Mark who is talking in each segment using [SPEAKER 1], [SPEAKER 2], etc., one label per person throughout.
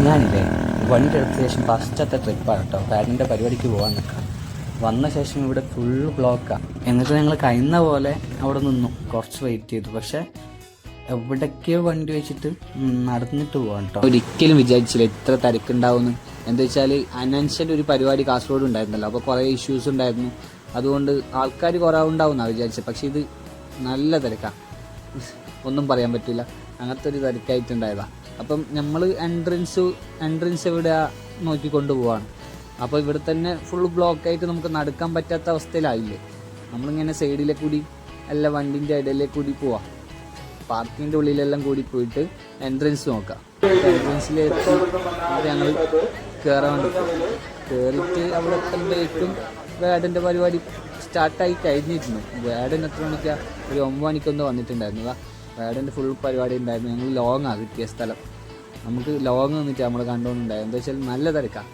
[SPEAKER 1] ഞാനില്ലേ വണ്ടി എടുത്ത ശേഷം ഫസ്റ്റത്തെ ട്രിപ്പാണ് കേട്ടോ. പാരൻ്റെ പരിപാടിക്ക് പോകാൻ നിൽക്കാം. വന്ന ശേഷം ഇവിടെ ഫുൾ ബ്ലോക്കാണ്. എന്നിട്ട് ഞങ്ങൾ കഴിയുന്ന പോലെ അവിടെ നിന്നു കുറച്ച് വെയിറ്റ് ചെയ്തു. പക്ഷേ എവിടേക്കോ വണ്ടി വെച്ചിട്ട് നടന്നിട്ട് പോകാൻ കേട്ടോ. ഒരിക്കലും വിചാരിച്ചില്ല ഇത്ര തിരക്കുണ്ടാവുമെന്ന്. എന്താ വെച്ചാൽ അനൻഷ്യൻ്റെ ഒരു പരിപാടി കാസർഗോഡ് ഉണ്ടായിരുന്നല്ലോ, അപ്പോൾ കുറേ ഇഷ്യൂസ് ഉണ്ടായിരുന്നു. അതുകൊണ്ട് ആൾക്കാർ കുറവുണ്ടാവുമെന്നാണ് വിചാരിച്ചത്. പക്ഷേ ഇത് നല്ല തിരക്കാണ്, ഒന്നും പറയാൻ പറ്റില്ല. അങ്ങനത്തെ ഒരു തിരക്കായിട്ടുണ്ടായതാണ്. അപ്പം നമ്മൾ എൻട്രൻസ് ഇവിടെ നോക്കിക്കൊണ്ട് പോവാണ്. അപ്പോൾ ഇവിടെ തന്നെ ഫുൾ ബ്ലോക്കായിട്ട് നമുക്ക് നടക്കാൻ പറ്റാത്ത അവസ്ഥയിലായില്ലേ. നമ്മളിങ്ങനെ സൈഡിലെ കൂടി എല്ലാ വണ്ടിൻ്റെ ഇടയിലേക്ക് കൂടി പോവാം. പാർക്കിങ്ങിൻ്റെ ഉള്ളിലെല്ലാം കൂടി പോയിട്ട് എൻട്രൻസ് നോക്കാം. എൻട്രൻസിലേക്ക് ഞങ്ങൾ കയറാൻ വേണ്ടി കയറിയിട്ട് അവിടെ എത്തുമ്പോഴേക്കും വേടൻ്റെ പരിപാടി സ്റ്റാർട്ടായി കഴിഞ്ഞിരുന്നു. വേടൻ എത്ര മണിക്കാണ്? ഒരു 9 മണിക്കൊന്ന് വന്നിട്ടുണ്ടായിരുന്നു. വേടൻ്റെ ഫുൾ പരിപാടി ഉണ്ടായിരുന്നു. ഞങ്ങൾ ലോങ്ങാണ് കിട്ടിയ സ്ഥലം. നമുക്ക് ലോങ് നിന്നിട്ട് നമ്മൾ കണ്ടുകൊണ്ടുണ്ടായിരുന്നു. എന്താ വെച്ചാൽ നല്ല തിരക്കാണ്.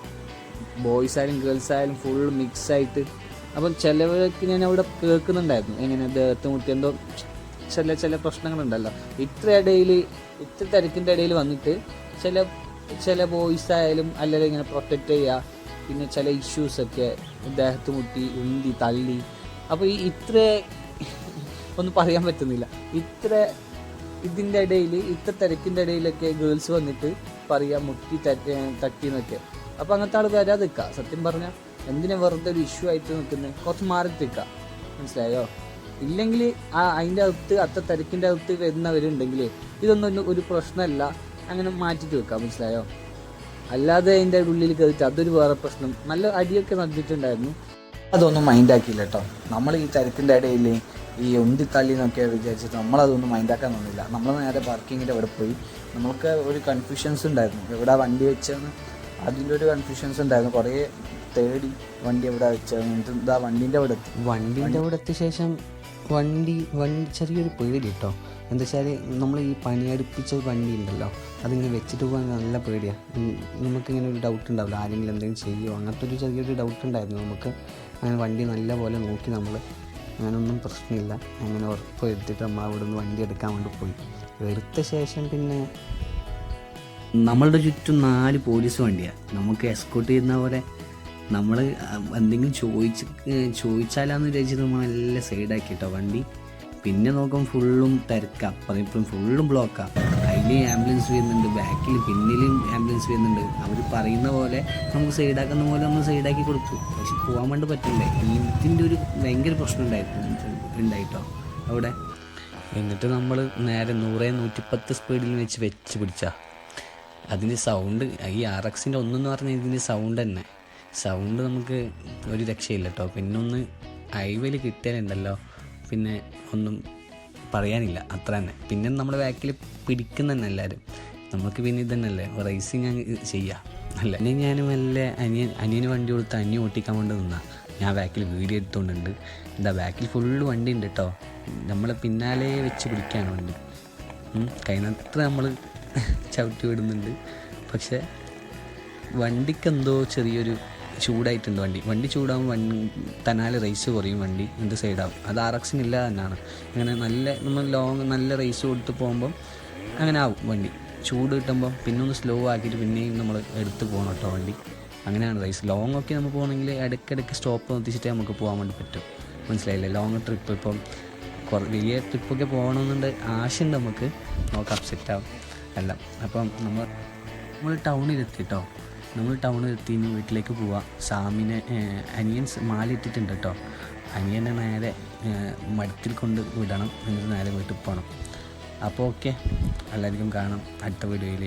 [SPEAKER 1] ബോയ്സ് ആയാലും ഗേൾസ് ആയാലും ഫുൾ മിക്സായിട്ട്. അപ്പം ചിലവർക്ക് ഞാൻ അവിടെ കേൾക്കുന്നുണ്ടായിരുന്നു എങ്ങനെ ദേഹത്ത് മുട്ടി എന്തോ ചില പ്രശ്നങ്ങളുണ്ടല്ലോ. ഇത്ര തിരക്കിൻ്റെ ഇടയിൽ വന്നിട്ട് ചില ബോയ്സ് ആയാലും അല്ലെങ്കിൽ ഇങ്ങനെ പ്രൊട്ടക്റ്റ് ചെയ്യുക, പിന്നെ ചില ഇഷ്യൂസൊക്കെ ദേഹത്ത് മുട്ടി ഉന്തി തള്ളി. അപ്പോൾ ഇത്ര ഒന്നും പറയാൻ പറ്റുന്നില്ല. ഇതിൻ്റെ ഇടയിൽ ഇത്ര തിരക്കിൻ്റെ ഇടയിലൊക്കെ ഗേൾസ് വന്നിട്ട് പറയാം മുട്ടി തട്ടി എന്നൊക്കെ. അപ്പോൾ അങ്ങനത്തെ ആൾ വരാതെ നിൽക്കുക. സത്യം പറഞ്ഞാൽ എന്തിനാ വെറുതെ ഒരു ഇഷ്യൂ ആയിട്ട് നിൽക്കുന്നത്? കുറച്ച് മാറി നിൽക്കുക, മനസ്സിലായോ? ഇല്ലെങ്കിൽ അതിൻ്റെ അകത്ത് അത്ര തിരക്കിൻ്റെ അകത്ത് വരുന്നവരുണ്ടെങ്കിൽ ഇതൊന്നും ഒരു പ്രശ്നമല്ല, അങ്ങനെ മാറ്റിയിട്ട് വെക്കാം, മനസ്സിലായോ? അല്ലാതെ അതിൻ്റെ ഉള്ളിൽ കയറിയിട്ട് അതൊരു വേറെ പ്രശ്നം. നല്ല അടിയൊക്കെ നടന്നിട്ടുണ്ടായിരുന്നു. അതൊന്നും മൈൻഡാക്കിയില്ല കേട്ടോ. നമ്മൾ ഈ തിരക്കിൻ്റെ ഇടയിൽ ഈ ഉന്തിത്തള്ളി എന്നൊക്കെ വിചാരിച്ചിട്ട് നമ്മളതൊന്നും മൈൻഡാക്കാൻ തോന്നില്ല. നമ്മൾ നേരെ പാർക്കിങ്ങിൻ്റെ അവിടെ പോയി. നമുക്ക് ഒരു കൺഫ്യൂഷൻസ് ഉണ്ടായിരുന്നു, എവിടെ വണ്ടി വെച്ചതെന്ന്. അതിൻ്റെ ഒരു കൺഫ്യൂഷൻസ് ഉണ്ടായിരുന്നു. കുറേ തേടി വണ്ടി എവിടെ വെച്ചതെന്ന്. എന്താ വണ്ടീൻ്റെ അവിടെ എത്തിയ ശേഷം വണ്ടി ചെറിയൊരു പേടി കേട്ടോ. എന്താ വെച്ചാൽ നമ്മൾ ഈ പണിയടുപ്പിച്ച വണ്ടി ഉണ്ടല്ലോ, അതിങ്ങനെ വെച്ചിട്ട് പോകാൻ നല്ല പേടിയാണ്. നമുക്കിങ്ങനെ ഒരു ഡൗട്ട് ഉണ്ടാവില്ല, ആരെങ്കിലും എന്തെങ്കിലും ചെയ്യുമോ, അങ്ങനത്തെ ഒരു ചെറിയൊരു ഡൗട്ട് ഉണ്ടായിരുന്നു നമുക്ക്. അങ്ങനെ വണ്ടി നല്ല പോലെ നോക്കി നമ്മൾ, അങ്ങനെയൊന്നും പ്രശ്നമില്ല, അങ്ങനെ ഉറപ്പ് എടുത്തിട്ട് നമ്മൾ അവിടെ നിന്ന് വണ്ടി എടുക്കാൻ വേണ്ടി പോയി. എടുത്ത ശേഷം പിന്നെ നമ്മളുടെ ചുറ്റും 4 പോലീസ് വണ്ടിയാണ്. നമുക്ക് എസ്കോർട്ട് ചെയ്യുന്ന പോലെ നമ്മൾ എന്തെങ്കിലും ചോദിച്ചാലാന്ന് വിചാരിച്ചിട്ട് നമ്മൾ നല്ല സൈഡാക്കിയിട്ടോ വണ്ടി. പിന്നെ നോക്കുമ്പോൾ ഫുള്ളും തിരക്കാം, പറയപ്പോഴും ഫുള്ളും ബ്ലോക്കാണ്. അതിൽ ആംബുലൻസ് വരുന്നുണ്ട്, ബാക്കിൽ പിന്നിലും ആംബുലൻസ് വരുന്നുണ്ട്. അവർ പറയുന്ന പോലെ നമുക്ക് സൈഡാക്കുന്ന പോലെ നമ്മൾ സൈഡാക്കി കൊടുത്തു. പക്ഷെ പോകാൻ വേണ്ടി പറ്റില്ലേ. ഇതിൻ്റെ ഒരു ഭയങ്കര പ്രശ്നം ഉണ്ടായിട്ടോ അവിടെ. എന്നിട്ട് നമ്മൾ നേരെ 100-110 സ്പീഡിൽ വെച്ച് പിടിച്ച അതിൻ്റെ സൗണ്ട്, ഈ RX-ൻ്റെ ഒന്നെന്ന് പറഞ്ഞാൽ ഇതിൻ്റെ സൗണ്ട് നമുക്ക് ഒരു രക്ഷയില്ല കേട്ടോ. പിന്നെ ഒന്ന് ഹൈവേയിൽ കിട്ടിയാലുണ്ടല്ലോ, പിന്നെ ഒന്നും പറയാനില്ല, അത്ര തന്നെ. പിന്നെ നമ്മുടെ ബാക്കിൽ പിടിക്കുന്ന തന്നെ എല്ലാവരും. നമുക്ക് പിന്നെ ഇതന്നെയല്ലേ റേസിങ് ചെയ്യുക അല്ലേ. പിന്നെ ഞാൻ മെല്ലെ അനിയന് വണ്ടി കൊടുത്ത് അനിയൻ ഓട്ടിക്കാൻ വേണ്ടി നിന്നാൽ ഞാൻ ബാക്കിൽ വീഡിയോ എടുത്തുകൊണ്ടുണ്ട്. എന്താ ബാക്കിൽ ഫുള്ള് വണ്ടി ഉണ്ട് കേട്ടോ. നമ്മളെ പിന്നാലെ വെച്ച് പിടിക്കുകയാണ് വണ്ടി. കഴിഞ്ഞത്ര നമ്മൾ ചവിട്ടി വിടുന്നുണ്ട്. പക്ഷേ വണ്ടിക്കെന്തോ ചെറിയൊരു ചൂടായിട്ടുണ്ട്. വണ്ടി ചൂടാകുമ്പോൾ തന്നാലെ റേസ് കുറയും, വണ്ടി എന്ത് സൈഡാകും. അത് RX-നില്ല തന്നെയാണ്. അങ്ങനെ നമ്മൾ നല്ല റേസ് കൊടുത്ത് പോകുമ്പം അങ്ങനെ ആവും വണ്ടി. ചൂട് കിട്ടുമ്പോൾ പിന്നെ ഒന്ന് സ്ലോ ആക്കിയിട്ട് പിന്നെയും നമ്മൾ എടുത്ത് പോകണം കേട്ടോ വണ്ടി. അങ്ങനെയാണ് റേസ്. ലോങ് ഒക്കെ നമ്മൾ പോകണമെങ്കിൽ ഇടയ്ക്കിടയ്ക്ക് സ്റ്റോപ്പ് നിർത്തിച്ചിട്ടേ നമുക്ക് പോകാൻ വേണ്ടി പറ്റും, മനസ്സിലായില്ലേ? ലോങ് ട്രിപ്പ് ഇപ്പം വലിയ ട്രിപ്പൊക്കെ പോകണമെന്നുണ്ട് ആശയുണ്ട് നമുക്ക്, നോക്കാം, സെറ്റാവും എല്ലാം. അപ്പം നമ്മൾ ടൗണിലെത്തി കേട്ടോ. നമ്മൾ ടൗണിലെത്തി ഇനി വീട്ടിലേക്ക് പോവാം. സാമിനെ അനിയൻ മാല ഇട്ടിട്ടുണ്ട് കേട്ടോ. അനിയനെ നേരെ മഠത്തിൽ കൊണ്ട് വിടണം, എന്നിട്ട് നേരെ വീട്ടിൽ പോകണം. അപ്പോൾ ഓക്കെ, എല്ലാവർക്കും കാണാം അടുത്ത വീഡിയോയിൽ.